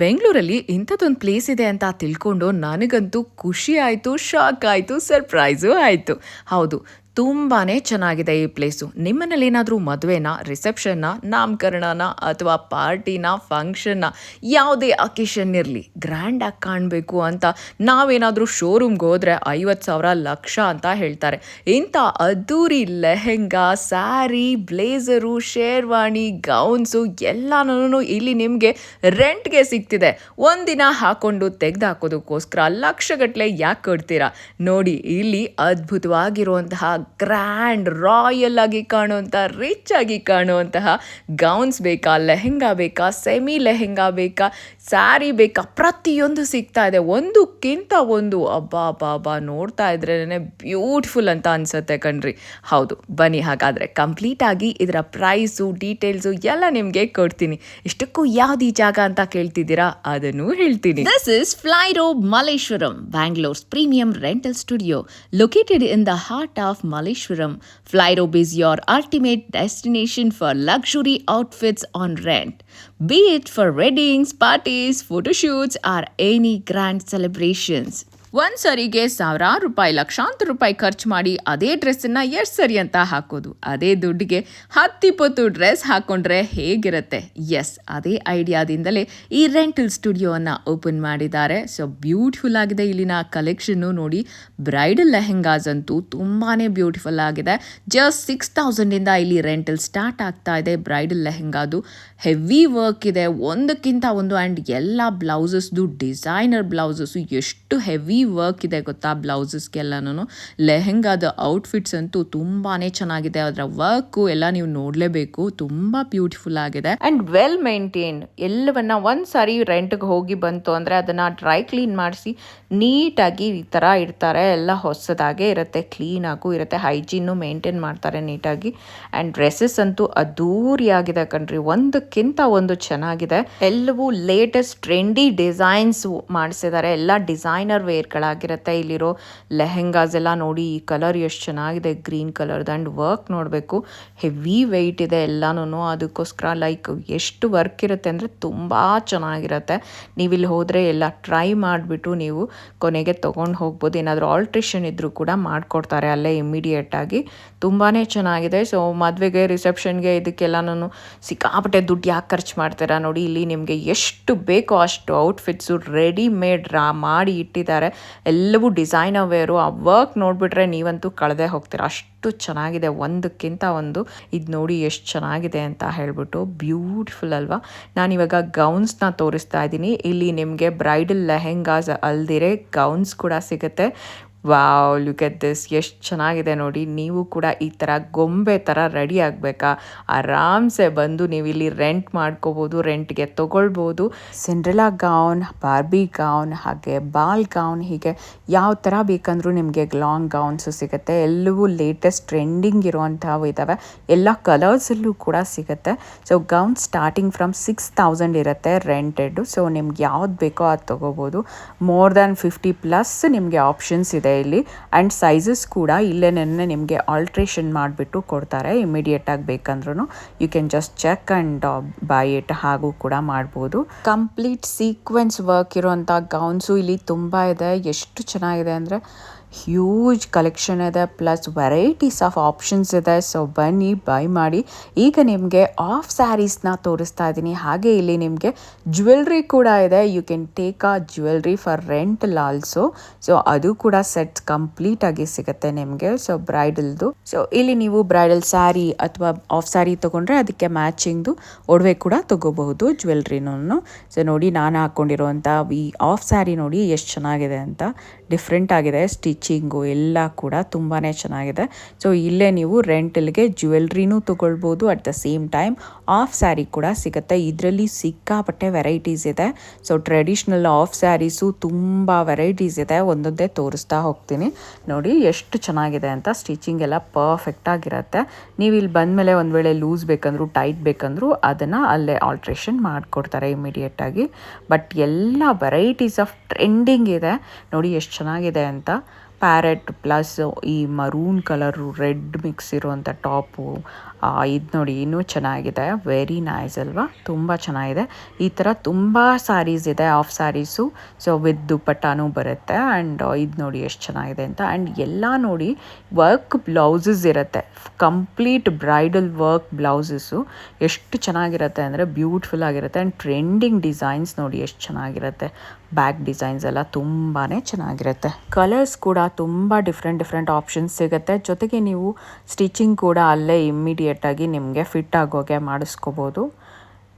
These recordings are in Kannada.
ಬೆಂಗಳೂರಲ್ಲಿ ಇಂಥದ್ದೊಂದು ಪ್ಲೇಸ್ ಇದೆ ಅಂತ ತಿಳ್ಕೊಂಡು ನನಗಂತೂ ಖುಷಿ ಆಯಿತು, ಶಾಕ್ ಆಯಿತು, ಸರ್ಪ್ರೈಸು ಆಯಿತು. ಹೌದು, ತುಂಬಾ ಚೆನ್ನಾಗಿದೆ ಈ ಪ್ಲೇಸು. ನಿಮ್ಮನೇಲಿ ಏನಾದರೂ ಮದುವೆನ, ರಿಸೆಪ್ಷನ್ನ, ನಾಮಕರಣನ ಅಥವಾ ಪಾರ್ಟಿನ, ಫಂಕ್ಷನ್ನ, ಯಾವುದೇ ಅಕೇಶನ್ ಇರಲಿ ಗ್ರ್ಯಾಂಡಾಗಿ ಕಾಣಬೇಕು ಅಂತ ನಾವೇನಾದರೂ ಶೋರೂಮ್ಗೆ ಹೋದರೆ 50,000 ಲಕ್ಷ ಅಂತ ಹೇಳ್ತಾರೆ. ಇಂಥ ಅದ್ದೂರಿ ಲೆಹೆಂಗಾ, ಸ್ಯಾರಿ, ಬ್ಲೇಸರು, ಶೇರ್ವಾಣಿ, ಗೌನ್ಸು ಎಲ್ಲನೂ ಇಲ್ಲಿ ನಿಮಗೆ ರೆಂಟ್ಗೆ ಸಿಗ್ತಿದೆ. ಒಂದಿನ ಹಾಕೊಂಡು ತೆಗೆದುಹಾಕೋದಕ್ಕೋಸ್ಕರ ಲಕ್ಷಗಟ್ಟಲೆ ಯಾಕೆ ಕೊಡ್ತೀರಾ? ನೋಡಿ, ಇಲ್ಲಿ ಅದ್ಭುತವಾಗಿರುವಂತಹ ಗ್ರ್ಯಾಂಡ್ ರಾಯಲ್ ಆಗಿ ಕಾಣುವಂಥ, ರಿಚ್ ಆಗಿ ಕಾಣುವಂತಹ ಗೌನ್ಸ್ ಬೇಕಾ, ಲೆಹೆಂಗಾ ಬೇಕಾ, ಸೆಮಿ ಲೆಹೆಂಗಾ ಬೇಕಾ, ಸ್ಯಾರಿ ಬೇಕಾ, ಪ್ರತಿಯೊಂದು ಸಿಗ್ತಾ ಇದೆ. ಒಂದಕ್ಕಿಂತ ಒಂದು ಅಬ್ಬಾ ನೋಡ್ತಾ ಇದ್ರೇ ಬ್ಯೂಟಿಫುಲ್ ಅಂತ ಅನ್ಸುತ್ತೆ ಕಣ್ರಿ. ಹೌದು, ಬನ್ನಿ ಹಾಗಾದರೆ ಕಂಪ್ಲೀಟಾಗಿ ಇದರ ಪ್ರೈಸು, ಡೀಟೇಲ್ಸು ಎಲ್ಲ ನಿಮಗೆ ಕೊಡ್ತೀನಿ. ಇಷ್ಟಕ್ಕೂ ಯಾವ್ದು ಈ ಜಾಗ ಅಂತ ಕೇಳ್ತಿದ್ದೀರಾ? ಅದನ್ನು ಹೇಳ್ತೀನಿ. This is Flyrobe Malleshwaram, Bangalore's premium rental studio. Located in the heart of Malleshwaram, Flyrobe is your ultimate destination for luxury outfits on rent. Be it for weddings, parties, photo shoots, or any grand celebrations. ಒಂದು ಸರಿಗೆ ಸಾವಿರಾರು ರೂಪಾಯಿ, ಲಕ್ಷಾಂತರ ರೂಪಾಯಿ ಖರ್ಚು ಮಾಡಿ ಅದೇ ಡ್ರೆಸ್ಸನ್ನು ಎಷ್ಟು ಸರಿ ಅಂತ ಹಾಕೋದು. ಅದೇ ದುಡ್ಡಿಗೆ 10-20 ಡ್ರೆಸ್ ಹಾಕ್ಕೊಂಡ್ರೆ ಹೇಗಿರುತ್ತೆ? ಎಸ್, ಅದೇ ಐಡಿಯಾದಿಂದಲೇ ಈ ರೆಂಟಲ್ ಸ್ಟುಡಿಯೋವನ್ನು ಓಪನ್ ಮಾಡಿದ್ದಾರೆ. ಸೊ ಬ್ಯೂಟಿಫುಲ್ ಆಗಿದೆ ಇಲ್ಲಿನ ಕಲೆಕ್ಷನ್ನು ನೋಡಿ. ಬ್ರೈಡಲ್ ಲೆಹೆಂಗಾಸ್ ಅಂತೂ ತುಂಬಾ ಬ್ಯೂಟಿಫುಲ್ ಆಗಿದೆ. ಜಸ್ಟ್ 6,000ಇಂದ ಇಲ್ಲಿ ರೆಂಟಲ್ ಸ್ಟಾರ್ಟ್ ಆಗ್ತಾ ಇದೆ. ಬ್ರೈಡಲ್ ಲೆಹೆಂಗಾದು ಹೆವಿ ವರ್ಕ್ ಇದೆ, ಒಂದಕ್ಕಿಂತ ಒಂದು. ಆ್ಯಂಡ್ ಎಲ್ಲ ಬ್ಲೌಸಸ್ದು ಡಿಸೈನರ್ ಬ್ಲೌಸಸ್ಸು ಎಷ್ಟು ಹೆವಿ ವರ್ಕ್ ಇದೆ ಗೊತ್ತಾ ಬ್ಲೌಸಸ್ಗೆಲ್ಲನೂ. ಲೆಹೆಂಗಾದ ಔಟ್ಫಿಟ್ಸ್ ಅಂತೂ ತುಂಬಾ ಚೆನ್ನಾಗಿದೆ. ಅದರ ವರ್ಕು ಎಲ್ಲ ನೀವು ನೋಡಲೇಬೇಕು, ತುಂಬ ಬ್ಯೂಟಿಫುಲ್ ಆಗಿದೆ ಆ್ಯಂಡ್ ವೆಲ್ ಮೇಂಟೈನ್. ಎಲ್ಲವನ್ನ ಒಂದು ಸಾರಿ ರೆಂಟ್ಗೆ ಹೋಗಿ ಬಂತು ಅಂದರೆ ಅದನ್ನು ಡ್ರೈ ಕ್ಲೀನ್ ಮಾಡಿಸಿ ನೀಟಾಗಿ ಈ ಥರ ಇಡ್ತಾರೆ. ಎಲ್ಲ ಹೊಸದಾಗೇ ಇರುತ್ತೆ, ಕ್ಲೀನಾಗೂ ಇರುತ್ತೆ, ಹೈಜೀನು ಮೇಂಟೈನ್ ಮಾಡ್ತಾರೆ ನೀಟಾಗಿ. ಆ್ಯಂಡ್ ಡ್ರೆಸ್ಸಸ್ ಅಂತೂ ಅದ್ದೂರಿಯಾಗಿದೆ ಕಣ್ರಿ, ಒಂದಕ್ಕಿಂತ ಒಂದು ಚೆನ್ನಾಗಿದೆ. ಎಲ್ಲವೂ ಲೇಟೆಸ್ಟ್ ಟ್ರೆಂಡಿ ಡಿಸೈನ್ಸು ಮಾಡಿಸಿದ್ದಾರೆ. ಎಲ್ಲ ಡಿಸೈನರ್ ವೇರ್ಗಳಾಗಿರುತ್ತೆ. ಇಲ್ಲಿರೋ ಲೆಹೆಂಗಾಸ್ ಎಲ್ಲ ನೋಡಿ, ಈ ಕಲರ್ ಎಷ್ಟು ಚೆನ್ನಾಗಿದೆ, ಗ್ರೀನ್ ಕಲರ್ದು. ಆ್ಯಂಡ್ ವರ್ಕ್ ನೋಡಬೇಕು, ಹೆವಿ ವೆಯ್ಟ್ ಇದೆ ಎಲ್ಲನೂ. ಅದಕ್ಕೋಸ್ಕರ ಲೈಕ್ ಎಷ್ಟು ವರ್ಕ್ ಇರುತ್ತೆ ಅಂದರೆ ತುಂಬ ಚೆನ್ನಾಗಿರುತ್ತೆ. ನೀವಿಲ್ಲಿ ಹೋದರೆ ಎಲ್ಲ ಟ್ರೈ ಮಾಡಿಬಿಟ್ಟು ನೀವು ಕೊನೆಗೆ ತೊಗೊಂಡು ಹೋಗ್ಬೋದು. ಏನಾದರೂ ಆಲ್ಟ್ರೇಷನ್ ಇದ್ದರೂ ಕೂಡ ಮಾಡಿಕೊಡ್ತಾರೆ ಅಲ್ಲೇ ಇಮ್ಮಿಡಿಯೇಟಾಗಿ. ತುಂಬಾ ಚೆನ್ನಾಗಿದೆ. ಸೊ ಮದುವೆಗೆ, ರಿಸೆಪ್ಷನ್ಗೆ ಇದಕ್ಕೆಲ್ಲನೂ ಸಿಕ್ಕಾಪಟ್ಟೆ ದುಡ್ಡು ಯಾಕೆ ಖರ್ಚು ಮಾಡ್ತೀರಾ? ನೋಡಿ, ಇಲ್ಲಿ ನಿಮಗೆ ಎಷ್ಟು ಬೇಕೋ ಅಷ್ಟು ಔಟ್ಫಿಟ್ಸು ರೆಡಿಮೇಡ್ ಮಾಡಿ ಇಟ್ಟಿದ್ದಾರೆ. ಎಲ್ಲವೂ ಡಿಸೈನರ್ ವೇರು. ಆ ವರ್ಕ್ ನೋಡಿಬಿಟ್ರೆ ನೀವಂತೂ ಕಳೆದೇ ಹೋಗ್ತೀರ, ಅಷ್ಟು ಚೆನ್ನಾಗಿದೆ, ಒಂದಕ್ಕಿಂತ ಒಂದು. ಇದು ನೋಡಿ ಎಷ್ಟು ಚೆನ್ನಾಗಿದೆ ಅಂತ ಹೇಳ್ಬಿಟ್ಟು. ಬ್ಯೂಟಿಫುಲ್ ಅಲ್ವಾ? ನಾನಿವಾಗ ಗೌನ್ಸ್ನ ತೋರಿಸ್ತಾ ಇದ್ದೀನಿ. ಇಲ್ಲಿ ನಿಮಗೆ ಬ್ರೈಡಲ್ ಲೆಹೆಂಗಾಸ್ ಅಲ್ದಿರೆ ಗೌನ್ಸ್ ಕೂಡ ಸಿಗುತ್ತೆ. ವಾವ್, ಲುಕ್ ಎಟ್ ದಿಸ್, ಎಷ್ಟು ಚೆನ್ನಾಗಿದೆ ನೋಡಿ. ನೀವು ಕೂಡ ಈ ಥರ ಗೊಂಬೆ ಥರ ರೆಡಿ ಆಗಬೇಕಾ? ಆರಾಮ್ಸೆ ಬಂದು ನೀವು ಇಲ್ಲಿ ರೆಂಟ್ ಮಾಡ್ಕೋಬೋದು, ರೆಂಟ್ಗೆ ತೊಗೊಳ್ಬೋದು. ಸಿಂಡ್ರೆಲಾ ಗೌನ್, ಬಾರ್ಬಿ ಗೌನ್, ಹಾಗೆ ಬಾಲ್ ಗೌನ್, ಹೀಗೆ ಯಾವ ಥರ ಬೇಕಂದ್ರೂ ನಿಮಗೆ ಲಾಂಗ್ ಗೌನ್ಸು ಸಿಗುತ್ತೆ. ಎಲ್ಲವೂ ಲೇಟೆಸ್ಟ್ ಟ್ರೆಂಡಿಂಗ್ ಇರುವಂಥವು ಇದ್ದಾವೆ. ಎಲ್ಲ ಕಲರ್ಸಲ್ಲೂ ಕೂಡ ಸಿಗುತ್ತೆ. ಸೊ ಗೌನ್ ಸ್ಟಾರ್ಟಿಂಗ್ ಫ್ರಮ್ 6,000 ಇರುತ್ತೆ ರೆಂಟೆಡು. ಸೊ ನಿಮ್ಗೆ ಯಾವ್ದು ಬೇಕೋ ಅದು ತೊಗೋಬೋದು. ಮೋರ್ ದ್ಯಾನ್ 50+ ನಿಮಗೆ ಆಪ್ಷನ್ಸ್ ಇದೆ ಇಲ್ಲಿ. ಆ್ಯಂಡ್ ಸೈಜಸ್ ಕೂಡ ಇಲ್ಲೇನೇ ನಿಮಗೆ ಆಲ್ಟ್ರೇಷನ್ ಮಾಡಿಬಿಟ್ಟು ಕೊಡ್ತಾರೆ ಇಮಿಡಿಯೇಟಾಗಿ ಬೇಕಂದ್ರೂ. You can just check and buy it, ಹಾಗೂ ಕೂಡ ಮಾಡ್ಬೋದು. ಕಂಪ್ಲೀಟ್ ಸೀಕ್ವೆನ್ಸ್ ವರ್ಕ್ ಇರುವಂಥ ಗೌನ್ಸು ಇಲ್ಲಿ ತುಂಬ ಇದೆ. ಎಷ್ಟು ಚೆನ್ನಾಗಿದೆ ಅಂದರೆ ಹ್ಯೂಜ್ ಕಲೆಕ್ಷನ್ ಇದೆ, ಪ್ಲಸ್ ವೆರೈಟೀಸ್ ಆಫ್ ಆಪ್ಷನ್ಸ್ ಇದೆ. ಸೊ ಬನ್ನಿ, ಬೈ ಮಾಡಿ. ಈಗ ನಿಮಗೆ ಆಫ್ ಸ್ಯಾರೀಸ್ನ ತೋರಿಸ್ತಾ ಇದ್ದೀನಿ. ಹಾಗೆ ಇಲ್ಲಿ ನಿಮಗೆ ಜ್ಯುವೆಲ್ರಿ ಕೂಡ ಇದೆ. You can take a jewellery for rental also. So ಅದು ಕೂಡ ಸೆಟ್ ಕಂಪ್ಲೀಟಾಗಿ ಸಿಗುತ್ತೆ ನಿಮಗೆ. ಸೊ ಬ್ರೈಡಲ್ದು. ಸೊ ಇಲ್ಲಿ ನೀವು ಬ್ರೈಡಲ್ ಸ್ಯಾರಿ ಅಥವಾ ಆಫ್ ಸ್ಯಾರಿ ತೊಗೊಂಡ್ರೆ ಅದಕ್ಕೆ ಮ್ಯಾಚಿಂಗ್ದು ಒಡವೆ ಕೂಡ ತೊಗೋಬಹುದು, ಜ್ಯುವೆಲ್ರಿನೂ. ಸೊ ನೋಡಿ, ನಾನು ಹಾಕ್ಕೊಂಡಿರುವಂಥ ಈ ಆಫ್ ಸ್ಯಾರಿ ನೋಡಿ ಎಷ್ಟು ಚೆನ್ನಾಗಿದೆ ಅಂತ. ಡಿಫ್ರೆಂಟ್ ಆಗಿದೆ, ಸ್ಟಿಚಿಂಗು ಎಲ್ಲ ಕೂಡ ತುಂಬಾ ಚೆನ್ನಾಗಿದೆ. ಸೊ ಇಲ್ಲೇ ನೀವು ರೆಂಟಲ್ಗೆ ಜ್ಯುವೆಲ್ರಿನೂ ತೊಗೊಳ್ಬೋದು. At the same time of sari ಕೂಡ ಸಿಗುತ್ತೆ. ಇದರಲ್ಲಿ ಸಿಕ್ಕಾಪಟ್ಟೆ ವೆರೈಟೀಸ್ ಇದೆ. ಸೊ ಟ್ರೆಡಿಷ್ನಲ್ ಆಫ್ ಸ್ಯಾರೀಸು ತುಂಬ ವೆರೈಟೀಸ್ ಇದೆ, ಒಂದೊಂದೇ ತೋರಿಸ್ತಾ ಹೋಗ್ತೀನಿ. ನೋಡಿ ಎಷ್ಟು ಚೆನ್ನಾಗಿದೆ ಅಂತ. ಸ್ಟಿಚಿಂಗ್ ಎಲ್ಲ ಪರ್ಫೆಕ್ಟಾಗಿರುತ್ತೆ. ನೀವು ಇಲ್ಲಿ ಬಂದಮೇಲೆ ಒಂದು ವೇಳೆ ಲೂಸ್ ಬೇಕಂದ್ರೂ, ಟೈಟ್ ಬೇಕಂದ್ರೂ ಅದನ್ನು ಅಲ್ಲೇ ಆಲ್ಟ್ರೇಷನ್ ಮಾಡಿಕೊಡ್ತಾರೆ ಇಮಿಡಿಯೇಟಾಗಿ. ಬಟ್ ಎಲ್ಲ ವೆರೈಟೀಸ್ ಆಫ್ ಟ್ರೆಂಡಿಂಗ್ ಇದೆ ನೋಡಿ, ಎಷ್ಟು ಚೆನ್ನಾಗಿದೆ ಅಂತ. ಪ್ಯಾರೆಟ್ ಪ್ಲಸ್ ಈ ಮರೂನ್ ಕಲರು ರೆಡ್ ಮಿಕ್ಸ್ ಇರುವಂಥ ಟಾಪು, ಇದು ನೋಡಿ ಇನ್ನೂ ಚೆನ್ನಾಗಿದೆ, ವೆರಿ ನೈಸ್ ಅಲ್ವಾ, ತುಂಬ ಚೆನ್ನಾಗಿದೆ. ಈ ಥರ ತುಂಬ ಸ್ಯಾರೀಸ್ ಇದೆ, ಆಫ್ ಸ್ಯಾರೀಸು. ಸೊ ವಿತ್ ದುಪ್ಪಟ್ಟಾನೂ ಬರುತ್ತೆ. ಆ್ಯಂಡ್ ಇದು ನೋಡಿ ಎಷ್ಟು ಚೆನ್ನಾಗಿದೆ ಅಂತ. ಆ್ಯಂಡ್ ಎಲ್ಲ ನೋಡಿ ವರ್ಕ್ ಬ್ಲೌಸಸ್ ಇರುತ್ತೆ, ಕಂಪ್ಲೀಟ್ ಬ್ರೈಡಲ್ ವರ್ಕ್ ಬ್ಲೌಸಸ್ಸು ಎಷ್ಟು ಚೆನ್ನಾಗಿರುತ್ತೆ ಅಂದರೆ ಬ್ಯೂಟಿಫುಲ್ ಆಗಿರುತ್ತೆ. ಆ್ಯಂಡ್ ಟ್ರೆಂಡಿಂಗ್ ಡಿಸೈನ್ಸ್ ನೋಡಿ ಎಷ್ಟು ಚೆನ್ನಾಗಿರುತ್ತೆ. ಬ್ಯಾಕ್ ಡಿಸೈನ್ಸ್ ಎಲ್ಲ ತುಂಬಾ ಚೆನ್ನಾಗಿರುತ್ತೆ. ಕಲರ್ಸ್ ಕೂಡ ತುಂಬ ಡಿಫ್ರೆಂಟ್ ಆಪ್ಷನ್ಸ್ ಸಿಗುತ್ತೆ. ಜೊತೆಗೆ ನೀವು ಸ್ಟಿಚಿಂಗ್ ಕೂಡ ಅಲ್ಲೇ ಇಮ್ಮಿಡಿಯೇಟಾಗಿ ನಿಮಗೆ ಫಿಟ್ ಆಗೋಗೆ ಮಾಡಿಸ್ಕೋಬೋದು.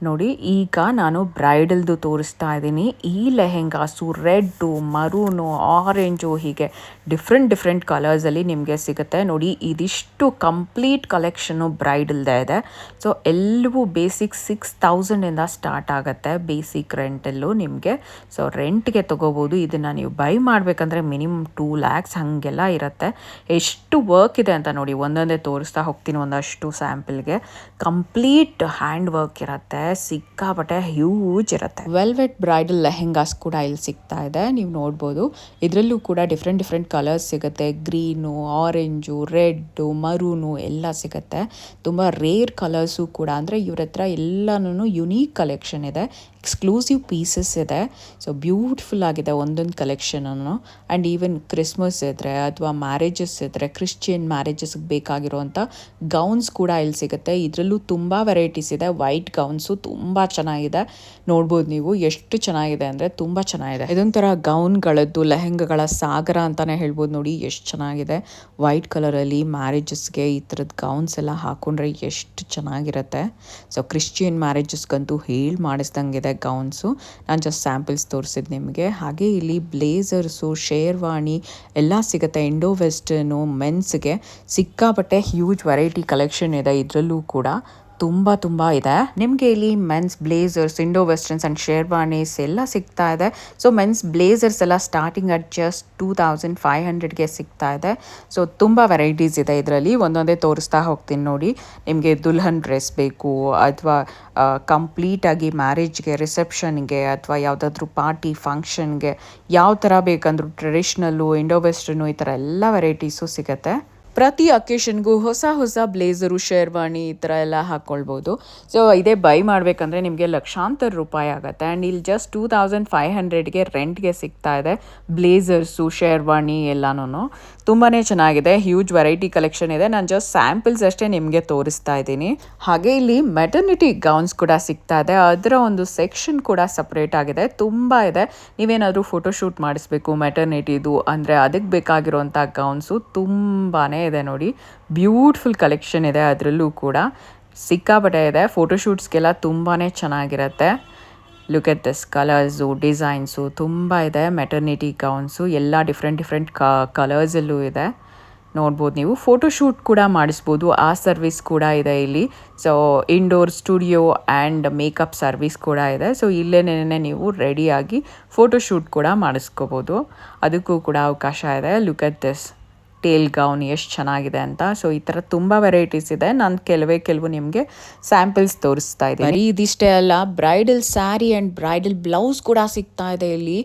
ನೋಡಿ ಈಗ ನಾನು ಬ್ರೈಡಲ್ದು ತೋರಿಸ್ತಾ ಇದ್ದೀನಿ. ಈ ಲೆಹೆಂಗಾಸು ರೆಡ್ಡು, ಮರೂನು, ಆರೆಂಜು ಹೀಗೆ ಡಿಫ್ರೆಂಟ್ ಕಲರ್ಸಲ್ಲಿ ನಿಮಗೆ ಸಿಗುತ್ತೆ. ನೋಡಿ ಇದಿಷ್ಟು ಕಂಪ್ಲೀಟ್ ಕಲೆಕ್ಷನ್ನು ಬ್ರೈಡಲ್ದೇ ಇದೆ. ಸೊ ಎಲ್ಲವೂ ಬೇಸಿಕ್ 6000ಇಂದ ಸ್ಟಾರ್ಟ್ ಆಗುತ್ತೆ ಬೇಸಿಕ್ ರೆಂಟಲ್ಲೂ ನಿಮಗೆ. ಸೊ ರೆಂಟ್ಗೆ ತೊಗೋಬೋದು. ಇದನ್ನು ನೀವು ಬೈ ಮಾಡಬೇಕಂದ್ರೆ ಮಿನಿಮಮ್ 2 lakhs ಹಾಗೆಲ್ಲ ಇರುತ್ತೆ. ಎಷ್ಟು ವರ್ಕ್ ಇದೆ ಅಂತ ನೋಡಿ, ಒಂದೊಂದೇ ತೋರಿಸ್ತಾ ಹೋಗ್ತೀನಿ ಒಂದಷ್ಟು ಸ್ಯಾಂಪಲ್ಗೆ. ಕಂಪ್ಲೀಟ್ ಹ್ಯಾಂಡ್ ವರ್ಕ್ ಇರುತ್ತೆ, ಸಿಕ್ಕಾಪಟ್ಟೆ ಹ್ಯೂಜ್ ಇರುತ್ತೆ. ವೆಲ್ವೆಟ್ ಬ್ರೈಡಲ್ ಲೆಹೆಂಗಾಸ್ ಕೂಡ ಇಲ್ಲಿ ಸಿಗ್ತಾ ಇದೆ, ನೀವು ನೋಡ್ಬೋದು. ಇದರಲ್ಲೂ ಕೂಡ ಡಿಫ್ರೆಂಟ್ ಕಲರ್ಸ್ ಸಿಗುತ್ತೆ. ಗ್ರೀನು, ಆರೆಂಜು, ರೆಡ್ಡು, ಮರೂನು ಎಲ್ಲ ಸಿಗುತ್ತೆ. ತುಂಬ ರೇರ್ ಕಲರ್ಸು ಕೂಡ, ಅಂದರೆ ಇವ್ರ ಹತ್ರ ಎಲ್ಲನೂ ಯುನೀಕ್ ಕಲೆಕ್ಷನ್ ಇದೆ, ಎಕ್ಸ್ಕ್ಲೂಸಿವ್ ಪೀಸಸ್ ಇದೆ. ಸೊ ಬ್ಯೂಟಿಫುಲ್ ಆಗಿದೆ ಒಂದೊಂದು ಕಲೆಕ್ಷನನ್ನು. ಆ್ಯಂಡ್ ಈವನ್ ಕ್ರಿಸ್ಮಸ್ ಇದ್ದರೆ ಅಥವಾ ಮ್ಯಾರೇಜಸ್ ಇದ್ದರೆ, ಕ್ರಿಶ್ಚಿಯನ್ ಮ್ಯಾರೇಜಸ್ಗೆ ಬೇಕಾಗಿರುವಂಥ ಗೌನ್ಸ್ ಕೂಡ ಇಲ್ಲಿ ಸಿಗುತ್ತೆ. ಇದರಲ್ಲೂ ತುಂಬ ವೆರೈಟೀಸ್ ಇದೆ. ವೈಟ್ ಗೌನ್ಸು ತುಂಬ ಚೆನ್ನಾಗಿದೆ, ನೋಡ್ಬೋದು ನೀವು ಎಷ್ಟು ಚೆನ್ನಾಗಿದೆ ಅಂದರೆ ತುಂಬ ಚೆನ್ನಾಗಿದೆ. ಇದೊಂಥರ ಗೌನ್ಗಳದ್ದು ಲೆಹೆಂಗಾಗಳ ಸಾಗರ ಅಂತಲೇ ಹೇಳ್ಬೋದು. ನೋಡಿ ಎಷ್ಟು ಚೆನ್ನಾಗಿದೆ, ವೈಟ್ ಕಲರಲ್ಲಿ ಮ್ಯಾರೇಜಸ್ಗೆ ಈ ಥರದ್ದು ಗೌನ್ಸ್ ಎಲ್ಲ ಹಾಕ್ಕೊಂಡ್ರೆ ಎಷ್ಟು ಚೆನ್ನಾಗಿರುತ್ತೆ. ಸೊ ಕ್ರಿಶ್ಚಿಯನ್ ಮ್ಯಾರೇಜಸ್ಗಂತೂ ಹೇಳಿ ಮಾಡಿಸ್ದಂಗಿದೆ ಗೌನ್ಸು. ನಾನು ಜಸ್ಟ್ ಸ್ಯಾಂಪಲ್ಸ್ ತೋರಿಸಿದ್ದು ನಿಮಗೆ. ಹಾಗೆ ಇಲ್ಲಿ ಬ್ಲೇಸರ್ಸು, ಶೇರ್ವಾಣಿ ಎಲ್ಲ ಸಿಗುತ್ತೆ. ಇಂಡೋ ವೆಸ್ಟರ್ನು ಮೆನ್ಸ್ಗೆ ಸಿಕ್ಕಾಪಟ್ಟೆ ಹ್ಯೂಜ್ ವೆರೈಟಿ ಕಲೆಕ್ಷನ್ ಇದೆ. ಇದರಲ್ಲೂ ಕೂಡ ತುಂಬ ಇದೆ. ನಿಮಗೆ ಇಲ್ಲಿ men's blazers, indo westerns and sherwanis ಎಲ್ಲ ಸಿಗ್ತಾ ಇದೆ. ಸೊ ಮೆನ್ಸ್ ಬ್ಲೇಸರ್ಸ್ ಎಲ್ಲ ಸ್ಟಾರ್ಟಿಂಗ್ ಅಟ್ ಜಸ್ಟ್ 2500ಗೆ ಸಿಗ್ತಾ ಇದೆ. ಸೊ ತುಂಬ ವೆರೈಟೀಸ್ ಇದೆ ಇದರಲ್ಲಿ, ಒಂದೊಂದೇ ತೋರಿಸ್ತಾ ಹೋಗ್ತೀನಿ ನೋಡಿ. ನಿಮಗೆ ದುಲ್ಹನ್ ಡ್ರೆಸ್ ಬೇಕು ಅಥವಾ ಕಂಪ್ಲೀಟಾಗಿ ಮ್ಯಾರೇಜ್ಗೆ, ರಿಸೆಪ್ಷನ್ಗೆ ಅಥವಾ ಯಾವುದಾದ್ರೂ ಪಾರ್ಟಿ ಫಂಕ್ಷನ್ಗೆ ಯಾವ ಥರ ಬೇಕಂದ್ರೂ ಟ್ರೆಡಿಷ್ನಲ್ಲು, ಇಂಡೋ ವೆಸ್ಟರ್ನು ಈ ಥರ ಎಲ್ಲ ವೆರೈಟೀಸು ಸಿಗುತ್ತೆ. ಪ್ರತಿ ಅಕೇಶನ್ಗೂ ಹೊಸ ಬ್ಲೇಸರು, ಶೇರ್ವಾಣಿ ಈ ಥರ ಎಲ್ಲ ಹಾಕ್ಕೊಳ್ಬೋದು. ಸೊ ಇದೇ ಬೈ ಮಾಡಬೇಕಂದ್ರೆ ನಿಮಗೆ ಲಕ್ಷಾಂತರ ರೂಪಾಯಿ ಆಗುತ್ತೆ. ಆ್ಯಂಡ್ ಇಲ್ಲಿ ಜಸ್ಟ್ 2500ಗೆ ರೆಂಟ್ಗೆ ಸಿಗ್ತಾ ಇದೆ ಬ್ಲೇಸರ್ಸು, ಶೇರ್ವಾಣಿ ಎಲ್ಲನೂ. ತುಂಬಾ ಚೆನ್ನಾಗಿದೆ, ಹ್ಯೂಜ್ ವೆರೈಟಿ ಕಲೆಕ್ಷನ್ ಇದೆ. ನಾನು ಜಸ್ಟ್ ಸ್ಯಾಂಪಲ್ಸ್ ಅಷ್ಟೇ ನಿಮಗೆ ತೋರಿಸ್ತಾ ಇದ್ದೀನಿ. ಹಾಗೆ ಇಲ್ಲಿ ಮೆಟರ್ನಿಟಿ ಗೌನ್ಸ್ ಕೂಡ ಸಿಗ್ತಾ ಇದೆ, ಅದರ ಒಂದು ಸೆಕ್ಷನ್ ಕೂಡ ಸಪ್ರೇಟ್ ಆಗಿದೆ. ತುಂಬ ಇದೆ. ನೀವೇನಾದರೂ ಫೋಟೋಶೂಟ್ ಮಾಡಿಸ್ಬೇಕು ಮೆಟರ್ನಿಟಿದು ಅಂದರೆ ಅದಕ್ಕೆ ಬೇಕಾಗಿರುವಂಥ ಗೌನ್ಸು ತುಂಬಾ ಇದೆ ನೋಡಿ. ಬ್ಯೂಟಿಫುಲ್ ಕಲೆಕ್ಷನ್ ಇದೆ, ಅದರಲ್ಲೂ ಕೂಡ ಸಿಕ್ಕಾಪಟ್ಟೆ ಇದೆ. ಫೋಟೋಶೂಟ್ಸ್ಗೆಲ್ಲ ತುಂಬಾ ಚೆನ್ನಾಗಿರುತ್ತೆ. Look at this colours, designs ತುಂಬ ಇದೆ. ಮೆಟರ್ನಿಟಿ ಗೌನ್ಸು ಎಲ್ಲ ಡಿಫ್ರೆಂಟ್ ಕಲರ್ಸಲ್ಲೂ ಇದೆ, ನೋಡ್ಬೋದು ನೀವು. ಫೋಟೋಶೂಟ್ ಕೂಡ ಮಾಡಿಸ್ಬೋದು, ಆ ಸರ್ವಿಸ್ ಕೂಡ ಇದೆ ಇಲ್ಲಿ. So indoor studio and makeup service ಕೂಡ ಇದೆ. ಸೊ ಇಲ್ಲೇನೇ ನೀವು ರೆಡಿಯಾಗಿ ಫೋಟೋಶೂಟ್ ಕೂಡ ಮಾಡಿಸ್ಕೋಬೋದು, ಅದಕ್ಕೂ ಕೂಡ ಅವಕಾಶ ಇದೆ. Look at this tail gown ಎಷ್ಟು ಚೆನ್ನಾಗಿದೆ ಅಂತ. ಸೊ ಈ ಥರ ತುಂಬ ವೆರೈಟೀಸ್ ಇದೆ. ನಾನು ಕೆಲವು ನಿಮಗೆ ಸ್ಯಾಂಪಲ್ಸ್ ತೋರಿಸ್ತಾ ಇದ್ದೀನಿ. ಇದಿಷ್ಟೇ ಅಲ್ಲ, bridal sari and bridal blouse ಕೂಡ ಸಿಗ್ತಾ ಇದೆ ಇಲ್ಲಿ.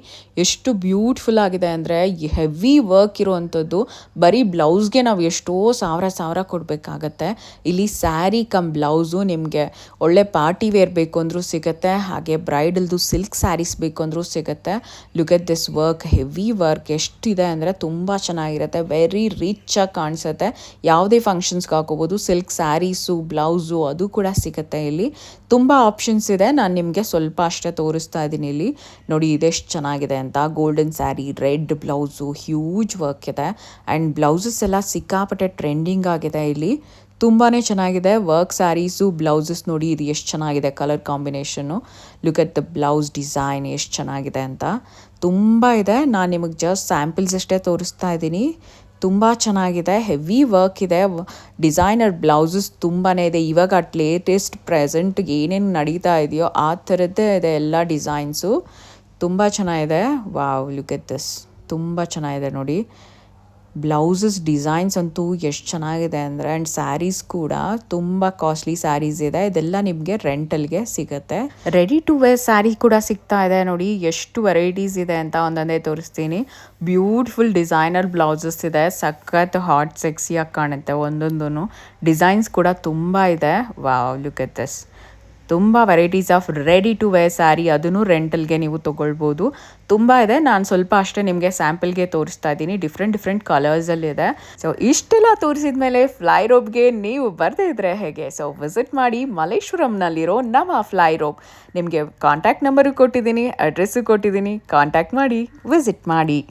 ಎಷ್ಟು ಬ್ಯೂಟಿಫುಲ್ ಆಗಿದೆ ಅಂದರೆ ಹೆವಿ ವರ್ಕ್ ಇರುವಂಥದ್ದು. ಬರೀ ಬ್ಲೌಸ್ಗೆ ನಾವು ಎಷ್ಟೋ ಸಾವಿರ ಕೊಡಬೇಕಾಗತ್ತೆ. ಇಲ್ಲಿ ಸ್ಯಾರಿ ಕಮ್ ಬ್ಲೌಸು ನಿಮಗೆ ಒಳ್ಳೆ ಪಾರ್ಟಿ ವೇರ್ ಬೇಕು ಅಂದರೂ ಸಿಗುತ್ತೆ. ಹಾಗೆ ಬ್ರೈಡಲ್ದು ಸಿಲ್ಕ್ ಸ್ಯಾರೀಸ್ ಬೇಕು ಅಂದರೂ ಸಿಗುತ್ತೆ. Look at this work, heavy work ಎಷ್ಟಿದೆ ಅಂದರೆ ತುಂಬ ಚೆನ್ನಾಗಿರುತ್ತೆ. ವೆರಿ ರಿಚ್ ಆಗಿ ಕಾಣಿಸುತ್ತೆ. ಯಾವುದೇ ಫಂಕ್ಷನ್ಸ್ಗೆ ಹಾಕೋಬೋದು. ಸಿಲ್ಕ್ ಸ್ಯಾರೀಸು, ಬ್ಲೌಸು ಅದು ಕೂಡ ಸಿಗುತ್ತೆ ಇಲ್ಲಿ. ತುಂಬ ಆಪ್ಷನ್ಸ್ ಇದೆ. ನಾನು ನಿಮಗೆ ಸ್ವಲ್ಪ ಅಷ್ಟೇ ತೋರಿಸ್ತಾ ಇದ್ದೀನಿ ಇಲ್ಲಿ. ನೋಡಿ ಇದೆಷ್ಟು ಚೆನ್ನಾಗಿದೆ ಅಂತ. Golden sari, red blouse, huge work ಇದೆ. ಆ್ಯಂಡ್ ಬ್ಲೌಸಸ್ ಎಲ್ಲ ಸಿಕ್ಕಾಪಟ್ಟೆ ಟ್ರೆಂಡಿಂಗ್ ಆಗಿದೆ ಇಲ್ಲಿ. ತುಂಬಾ ಚೆನ್ನಾಗಿದೆ ವರ್ಕ್. ಸ್ಯಾರೀಸು, ಬ್ಲೌಸಸ್ ನೋಡಿ ಇದು ಎಷ್ಟು ಚೆನ್ನಾಗಿದೆ colour combination. Look at the blouse design ಎಷ್ಟು ಚೆನ್ನಾಗಿದೆ ಅಂತ. ತುಂಬ ಇದೆ. ನಾನು ನಿಮಗೆ ಜಸ್ಟ್ ಸ್ಯಾಂಪಲ್ಸ್ ಅಷ್ಟೇ ತೋರಿಸ್ತಾ ಇದ್ದೀನಿ. ತುಂಬ ಚೆನ್ನಾಗಿದೆ, ಹೆವಿ ವರ್ಕ್ ಇದೆ. ಡಿಸೈನರ್ ಬ್ಲೌಸಸ್ ತುಂಬಾ ಇದೆ. ಇವಾಗ ಲೇಟೆಸ್ಟ್ ಪ್ರೆಸೆಂಟ್ಗೆ ಏನೇನು ನಡೀತಾ ಇದೆಯೋ ಆ ಥರದ್ದೇ ಇದೆ ಎಲ್ಲ ಡಿಸೈನ್ಸು. ತುಂಬ ಚೆನ್ನಾಗಿದೆ. ವಾವ್, ಲುಕ್ ಎಟ್ ದಿಸ್, ತುಂಬ ಚೆನ್ನಾಗಿದೆ ನೋಡಿ. ಬ್ಲೌಸಸ್ ಡಿಸೈನ್ಸ್ ಅಂತೂ ಎಷ್ಟು ಚೆನ್ನಾಗಿದೆ ಅಂದರೆ, ಆ್ಯಂಡ್ ಸ್ಯಾರೀಸ್ ಕೂಡ ತುಂಬ ಕಾಸ್ಟ್ಲಿ ಸ್ಯಾರೀಸ್ ಇದೆ. ಇದೆಲ್ಲ ನಿಮಗೆ ರೆಂಟಲ್ಗೆ ಸಿಗುತ್ತೆ. ರೆಡಿ ಟು ವೇರ್ ಸ್ಯಾರಿ ಕೂಡ ಸಿಗ್ತಾ ಇದೆ ನೋಡಿ. ಎಷ್ಟು ವೆರೈಟೀಸ್ ಇದೆ ಅಂತ ಒಂದೊಂದೇ ತೋರಿಸ್ತೀನಿ. ಬ್ಯೂಟಿಫುಲ್ ಡಿಸೈನರ್ ಬ್ಲೌಸಸ್ ಇದೆ, ಸಖತ್ ಹಾಟ್ ಸೆಕ್ಸಿಯಾಗಿ ಕಾಣುತ್ತೆ ಒಂದೊಂದು. ಡಿಸೈನ್ಸ್ ಕೂಡ ತುಂಬ ಇದೆ. Wow, look at this. ತುಂಬ varieties of ready to wear sari, ಅದನ್ನು ರೆಂಟಲ್ಗೆ ನೀವು ತೊಗೊಳ್ಬೋದು. ತುಂಬ ಇದೆ. ನಾನು ಸ್ವಲ್ಪ ಅಷ್ಟೇ ನಿಮಗೆ ಸ್ಯಾಂಪಲ್ಗೆ ತೋರಿಸ್ತಾ ಇದ್ದೀನಿ. ಡಿಫ್ರೆಂಟ್ ಕಲರ್ಸಲ್ಲಿದೆ. ಸೊ ಇಷ್ಟೆಲ್ಲ ತೋರಿಸಿದ ಮೇಲೆ ಫ್ಲೈ ರೋಬ್ಗೆ ನೀವು ಬರದೇ ಇದ್ದರೆ ಹೇಗೆ? ಸೊ ವಿಸಿಟ್ ಮಾಡಿ ಮಲ್ಲೇಶ್ವರಂನಲ್ಲಿರೋ ನಮ್ಮ ಫ್ಲೈ ರೋಬ್. ನಿಮಗೆ ಕಾಂಟ್ಯಾಕ್ಟ್ ನಂಬರು ಕೊಟ್ಟಿದ್ದೀನಿ, ಅಡ್ರೆಸ್ಸು ಕೊಟ್ಟಿದ್ದೀನಿ. ಕಾಂಟ್ಯಾಕ್ಟ್ ಮಾಡಿ, ವಿಸಿಟ್ ಮಾಡಿ.